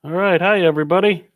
All right, hi everybody.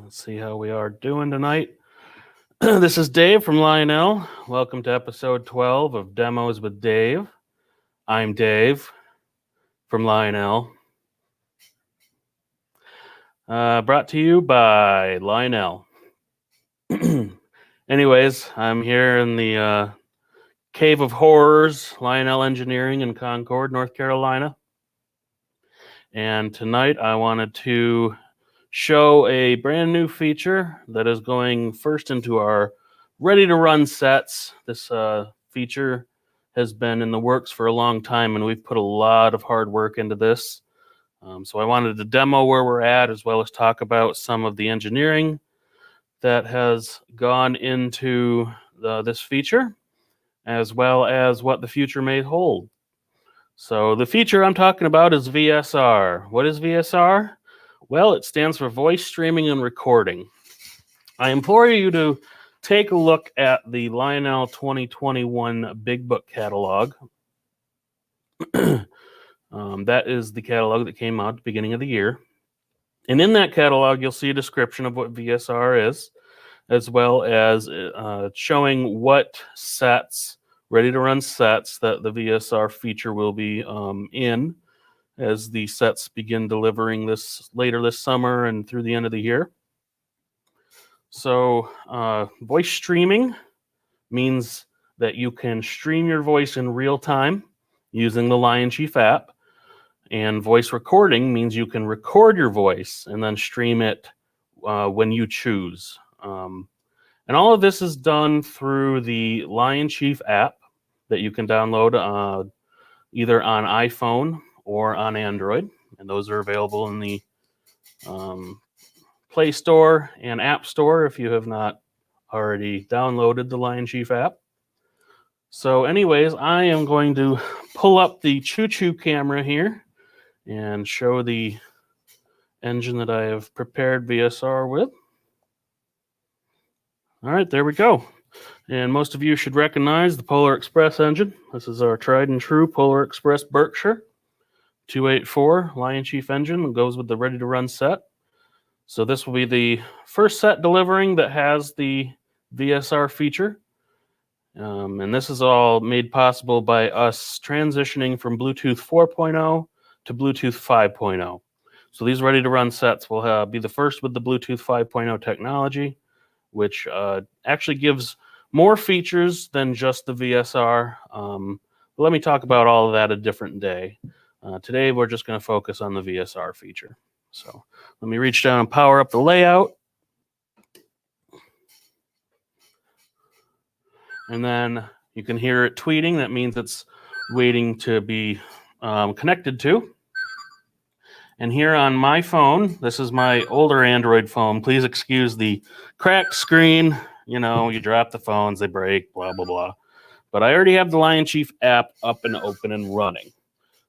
Let's see how we are doing tonight. This is Dave from Lionel. Welcome to episode 12 of Demos with Dave. I'm Dave from Lionel. Brought to you by Lionel. Anyways, I'm here in the Cave of Horrors, Lionel Engineering in Concord, North Carolina. And tonight I wanted to show a brand new feature that is going first into our ready to run sets. This feature has been in the works for a long time and we've put a lot of hard work into this. So I wanted to demo where we're at as well as talk about some of the engineering that has gone into this feature as well as what the future may hold. So the feature I'm talking about is VSR. What is VSR? Well, it stands for voice streaming and recording. I implore you to take a look at the Lionel 2021 Big Book catalog. That is the catalog that came out at the beginning of the year. And in that catalog, you'll see a description of what VSR is, as well as showing what sets, ready-to-run sets, that the VSR feature will be in as the sets begin delivering this later this summer and through the end of the year. So voice streaming means that you can stream your voice in real time using the Lion Chief app. And voice recording means you can record your voice and then stream it when you choose. And all of this is done through the Lion Chief app that you can download either on iPhone or on Android. And those are available in the Play Store and App Store if you have not already downloaded the Lion Chief app. So anyways, I am going to pull up the choo-choo camera here and show the engine that I have prepared VSR with. All right, there we go. And most of you should recognize the Polar Express engine. This is our tried and true Polar Express Berkshire 284 Lion Chief engine that goes with the ready to run set. So this will be the first set delivering that has the VSR feature. And this is all made possible by us transitioning from Bluetooth 4.0 to Bluetooth 5.0. So these ready to run sets will be the first with the Bluetooth 5.0 technology, which actually gives more features than just the VSR. But let me talk about all of that a different day. Today we're just going to focus on the VSR feature. So let me reach down and power up the layout. And then you can hear it tweeting. That means it's waiting to be connected to. And here on my phone, this is my older Android phone. Please excuse the cracked screen. You know, you drop the phones, they break, blah, blah, blah. But I already have the Lion Chief app up and open and running.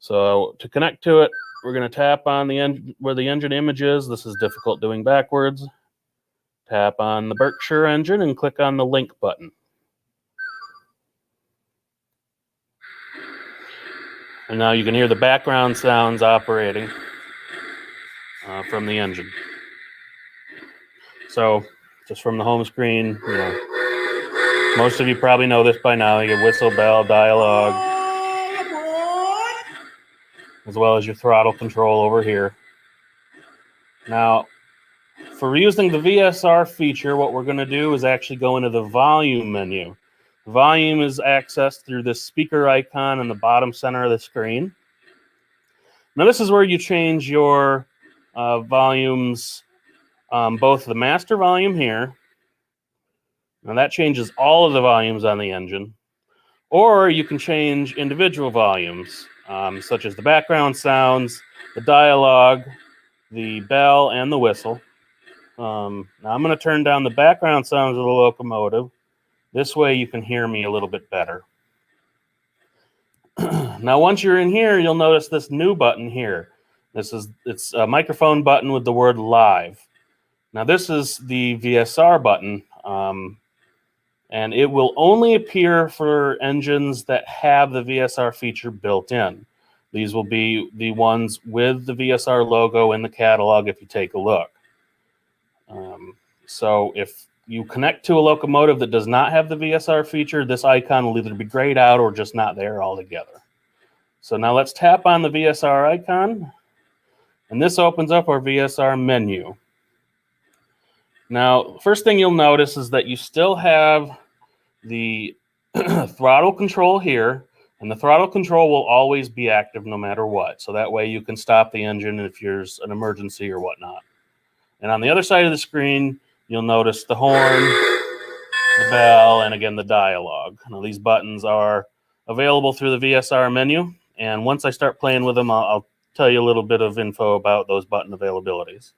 So to connect to it, we're going to tap on the where the engine image is. This is difficult doing backwards. Tap on the Berkshire engine and click on the link button. And now you can hear the background sounds operating from the engine. So just from the home screen, you know, most of you probably know this by now. You get whistle, bell, dialogue, as well as your throttle control over here. Now, for using the VSR feature, what we're going to do is actually go into the volume menu. Volume is accessed through this speaker icon in the bottom center of the screen. Now, this is where you change your volumes, both the master volume here. Now, that changes all of the volumes on the engine. Or you can change individual volumes, such as the background sounds, the dialogue, the bell, and the whistle. Now, I'm going to turn down the background sounds of the locomotive. This way you can hear me a little bit better. Now, once you're in here, you'll notice this new button here. It's a microphone button with the word live. Now, this is the VSR button, and it will only appear for engines that have the VSR feature built in. These will be the ones with the VSR logo in the catalog if you take a look. So if you connect to a locomotive that does not have the VSR feature, this icon will either be grayed out or just not there altogether. So now let's tap on the VSR icon, and this opens up our VSR menu. Now, first thing you'll notice is that you still have the throttle control here, and the throttle control will always be active no matter what. So that way you can stop the engine if there's an emergency or whatnot. And on the other side of the screen, you'll notice the horn, the bell, and again, the dialogue. Now, these buttons are available through the VSR menu. And once I start playing with them, I'll tell you a little bit of info about those button availabilities.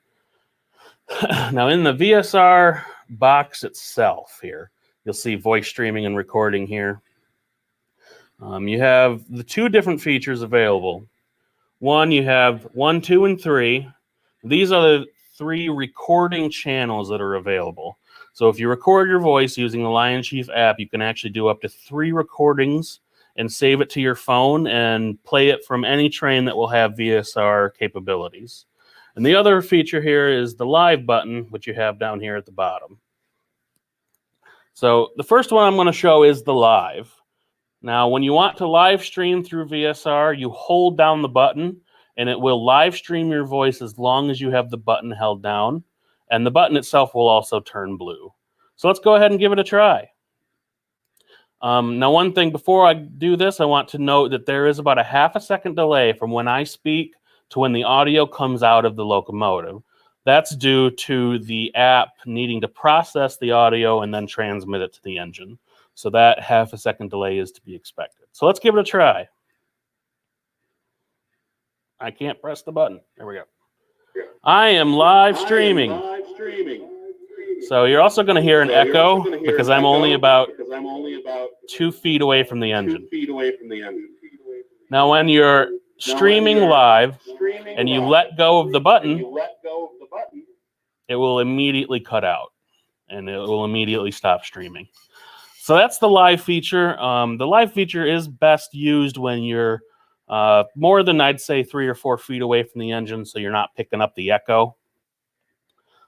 Now, in the VSR box itself here, you'll see voice streaming and recording here. You have the two different features available. One, you have 1, 2, and 3. These are the 3 recording channels that are available. So if you record your voice using the Lion Chief app, you can actually do up to 3 recordings and save it to your phone and play it from any train that will have VSR capabilities. And the other feature here is the live button, which you have down here at the bottom. So the first one I'm going to show is the live. Now, when you want to live stream through VSR, you hold down the button, and it will live stream your voice as long as you have the button held down, and the button itself will also turn blue. So let's go ahead and give it a try. Now, one thing before I do this, I want to note that there is about a ½ second delay from when I speak to when the audio comes out of the locomotive. That's due to the app needing to process the audio and then transmit it to the engine. So that ½ second delay is to be expected. So let's give it a try. I can't press the button. There we go. I am live streaming. So you're also going to hear an echo because I'm only about 2 feet away from the engine. Now, when you're streaming live and you let go of the button, it will immediately cut out and it will immediately stop streaming. So that's the live feature. The live feature is best used when you're more than, I'd say, 3 or 4 feet away from the engine, so you're not picking up the echo.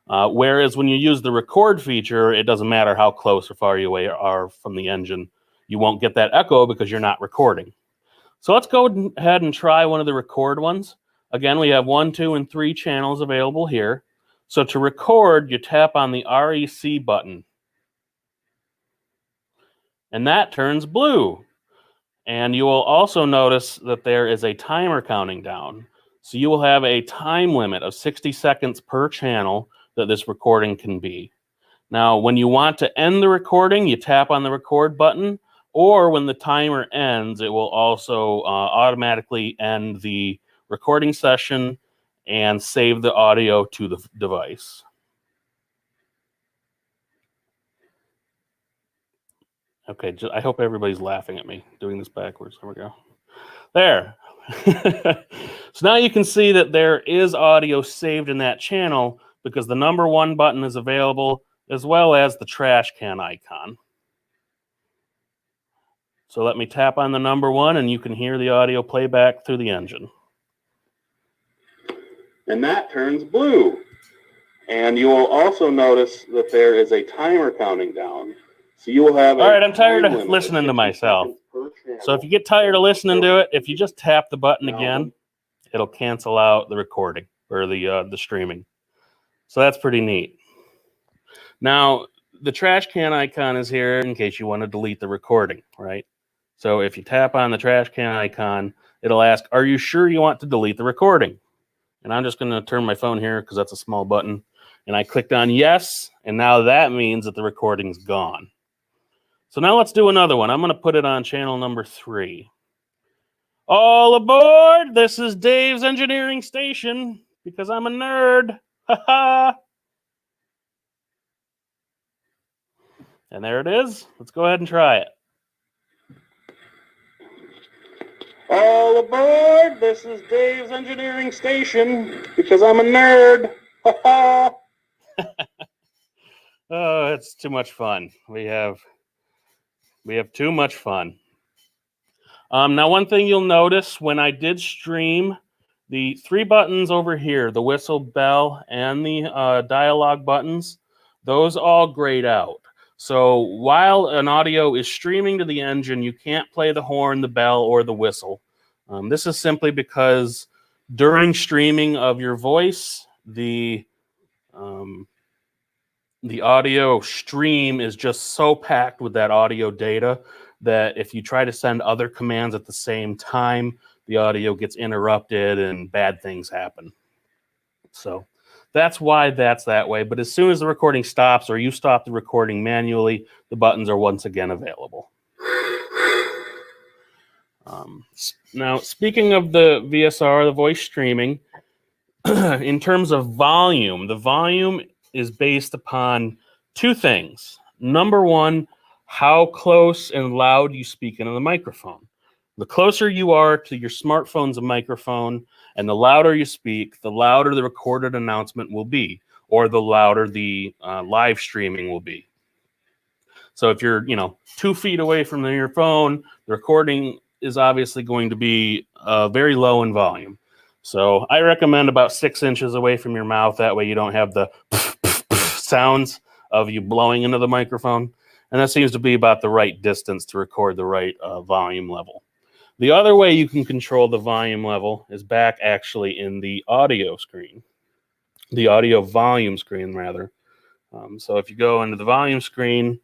Whereas when you use the record feature, it doesn't matter how close or far you are from the engine. You won't get that echo because you're not recording. So let's go ahead and try one of the record ones. Again, we have 1, 2, and 3 channels available here. So to record, you tap on the REC button. And that turns blue. And you will also notice that there is a timer counting down. So you will have a time limit of 60 seconds per channel that this recording can be. Now, when you want to end the recording, you tap on the record button, or when the timer ends, it will also automatically end the recording session and save the audio to the device. Okay, I hope everybody's laughing at me doing this backwards. There we go. There. So now you can see that there is audio saved in that channel because the number 1 button is available as well as the trash can icon. So let me tap on the number 1 and you can hear the audio playback through the engine. And that turns blue. And you will also notice that there is a timer counting down. So you will have all right, I'm tired of listening to myself. So if you get tired of listening to it, if you just tap the button again, it'll cancel out the recording or the streaming. So that's pretty neat. Now, the trash can icon is here in case you want to delete the recording, right? So if you tap on the trash can icon, it'll ask, are you sure you want to delete the recording? And I'm just going to turn my phone here because that's a small button. And I clicked on yes, and now that means that the recording's gone. So now let's do another one. I'm going to put it on channel number 3. All aboard! This is Dave's Engineering Station because I'm a nerd. Ha-ha! And there it is. Let's go ahead and try it. All aboard! This is Dave's Engineering Station because I'm a nerd. Ha-ha! Oh, it's too much fun. We have too much fun. Now, one thing you'll notice when I did stream, the 3 buttons over here, the whistle, bell, and the dialogue buttons, those all grayed out. So while an audio is streaming to the engine, you can't play the horn, the bell, or the whistle. This is simply because during streaming of your voice, the audio stream is just so packed with that audio data that if you try to send other commands at the same time, the audio gets interrupted and bad things happen. So that's why that's that way. But as soon as the recording stops or you stop the recording manually, the buttons are once again available. Now, speaking of the VSR, the voice streaming, in terms of volume, the volume is based upon 2 things. Number one, how close and loud you speak into the microphone. The closer you are to your smartphone's microphone and the louder you speak, the louder the recorded announcement will be, or the louder the live streaming will be. So if you're, 2 feet away from your phone, the recording is obviously going to be very low in volume. So I recommend about 6 inches away from your mouth. That way you don't have the sounds of you blowing into the microphone. And that seems to be about the right distance to record the right volume level. The other way you can control the volume level is back actually in the audio screen, the audio volume screen rather. So if you go into the volume screen,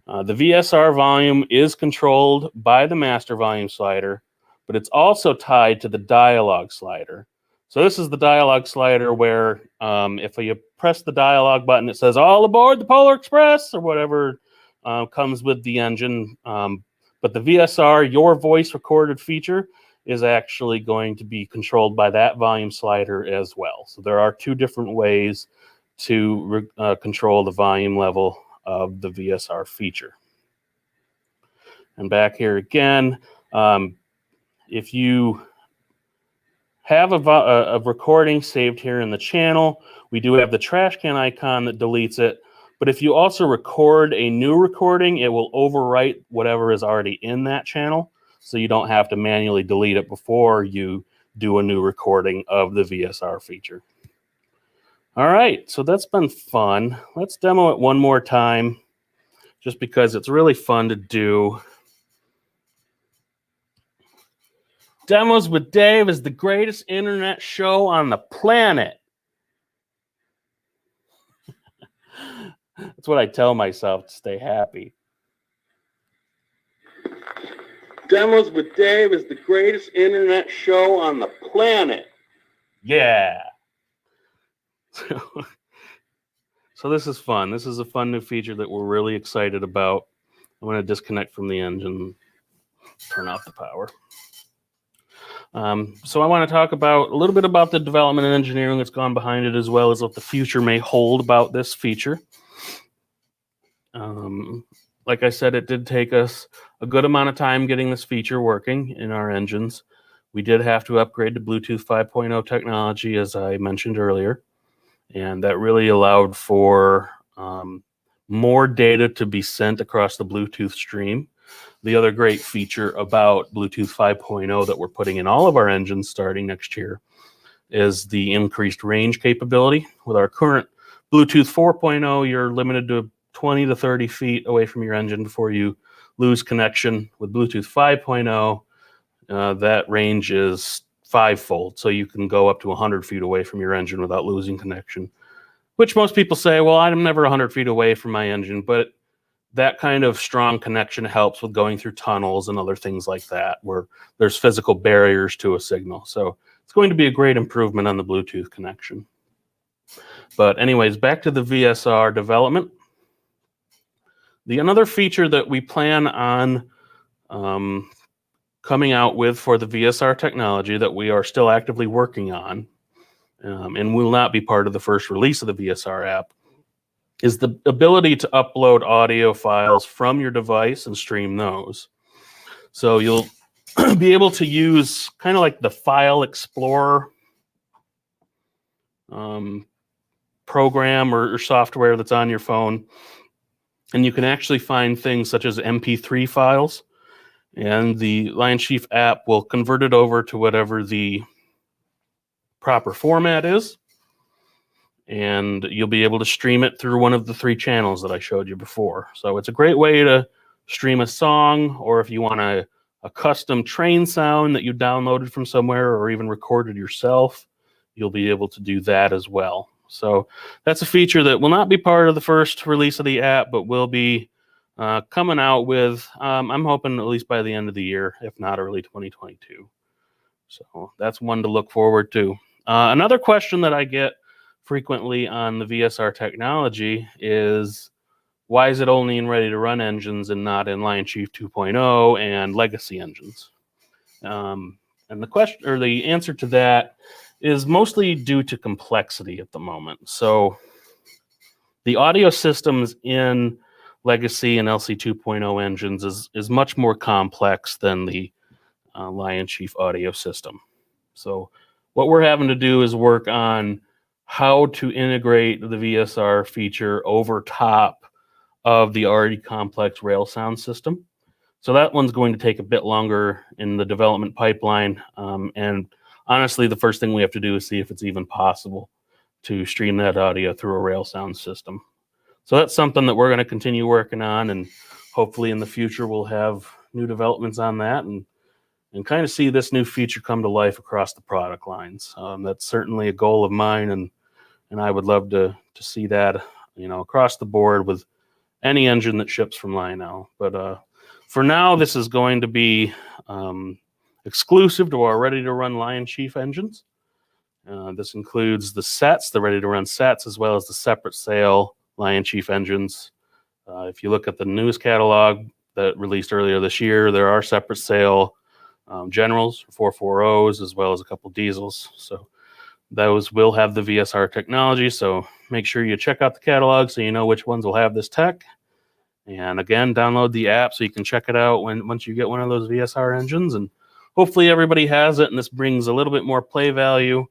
the VSR volume is controlled by the master volume slider, but it's also tied to the dialogue slider. So this is the dialogue slider where if you press the dialogue button, it says all aboard the Polar Express or whatever comes with the engine. But the VSR, your voice recorded feature, is actually going to be controlled by that volume slider as well. So there are 2 different ways to control the volume level of the VSR feature. And back here again, if you have a recording saved here in the channel, we do have the trash can icon that deletes it. But if you also record a new recording, it will overwrite whatever is already in that channel. So you don't have to manually delete it before you do a new recording of the VSR feature. All right, so that's been fun. Let's demo it one more time, just because it's really fun to do. Demos with Dave is the greatest internet show on the planet. That's what I tell myself to stay happy. Demos with Dave is the greatest internet show on the planet. Yeah. So this is fun. This is a fun new feature that we're really excited about. I'm going to disconnect from the engine, turn off the power. So I want to talk about a little bit about the development and engineering that's gone behind it, as well as what the future may hold about this feature. Like I said, it did take us a good amount of time getting this feature working in our engines. We did have to upgrade to Bluetooth 5.0 technology, as I mentioned earlier, and that really allowed for more data to be sent across the Bluetooth stream. The other great feature about Bluetooth 5.0 that we're putting in all of our engines starting next year is the increased range capability. With our current Bluetooth 4.0, you're limited to 20 to 30 feet away from your engine before you lose connection. With Bluetooth 5.0, that range is 5-fold, so you can go up to 100 feet away from your engine without losing connection, which most people say, well, I'm never 100 feet away from my engine, but that kind of strong connection helps with going through tunnels and other things like that, where there's physical barriers to a signal. So it's going to be a great improvement on the Bluetooth connection. But anyways, back to the VSR development. Another feature that we plan on coming out with for the VSR technology that we are still actively working on, and will not be part of the first release of the VSR app, is the ability to upload audio files from your device and stream those. So you'll be able to use kind of like the File Explorer program or software that's on your phone. And you can actually find things such as MP3 files. And the Lion Chief app will convert it over to whatever the proper format is. And you'll be able to stream it through one of the 3 channels that I showed you before. So it's a great way to stream a song, or if you want a custom train sound that you downloaded from somewhere or even recorded yourself, you'll be able to do that as well. So that's a feature that will not be part of the first release of the app, but will be coming out with, I'm hoping at least by the end of the year, if not early 2022. So that's one to look forward to. Another question that I get frequently on the VSR technology is, why is it only in ready to run engines and not in Lion Chief 2.0 and legacy engines? And the question, or the answer to that, is mostly due to complexity at the moment. So the audio systems in legacy and LC 2.0 engines is much more complex than the Lion Chief audio system. So what we're having to do is work on how to integrate the VSR feature over top of the already complex rail sound system. So that one's going to take a bit longer in the development pipeline. And honestly, the first thing we have to do is see if it's even possible to stream that audio through a rail sound system. So that's something that we're going to continue working on, and hopefully in the future we'll have new developments on that and kind of see this new feature come to life across the product lines. That's certainly a goal of mine, and I would love to see that, across the board with any engine that ships from Lionel. But for now, this is going to be exclusive to our ready-to-run Lion Chief engines. This includes the sets, the ready-to-run sets, as well as the separate sale Lion Chief engines. If you look at the news catalog that released earlier this year, there are separate sale generals, 440s, as well as a couple diesels. So those will have the VSR technology. So make sure you check out the catalog so you know which ones will have this tech. And again, download the app so you can check it out once you get one of those VSR engines. And hopefully everybody has it, and this brings a little bit more play value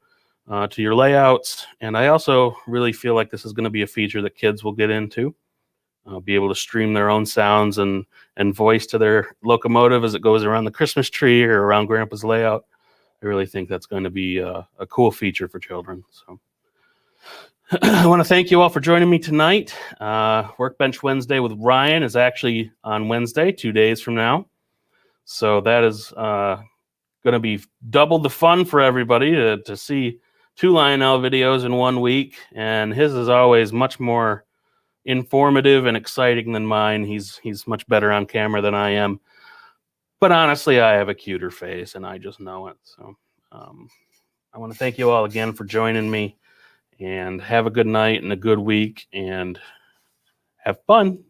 to your layouts. And I also really feel like this is going to be a feature that kids will get into. Be able to stream their own sounds and voice to their locomotive as it goes around the Christmas tree or around Grandpa's layout. I really think that's going to be a cool feature for children. So I want to thank you all for joining me tonight. Workbench Wednesday with Ryan is actually on Wednesday, 2 days from now. So that is going to be double the fun for everybody to see 2 Lionel videos in 1 week. And his is always much more informative and exciting than mine. He's much better on camera than I am. But honestly, I have a cuter face, and I just know it. So I want to thank you all again for joining me, and have a good night and a good week, and have fun.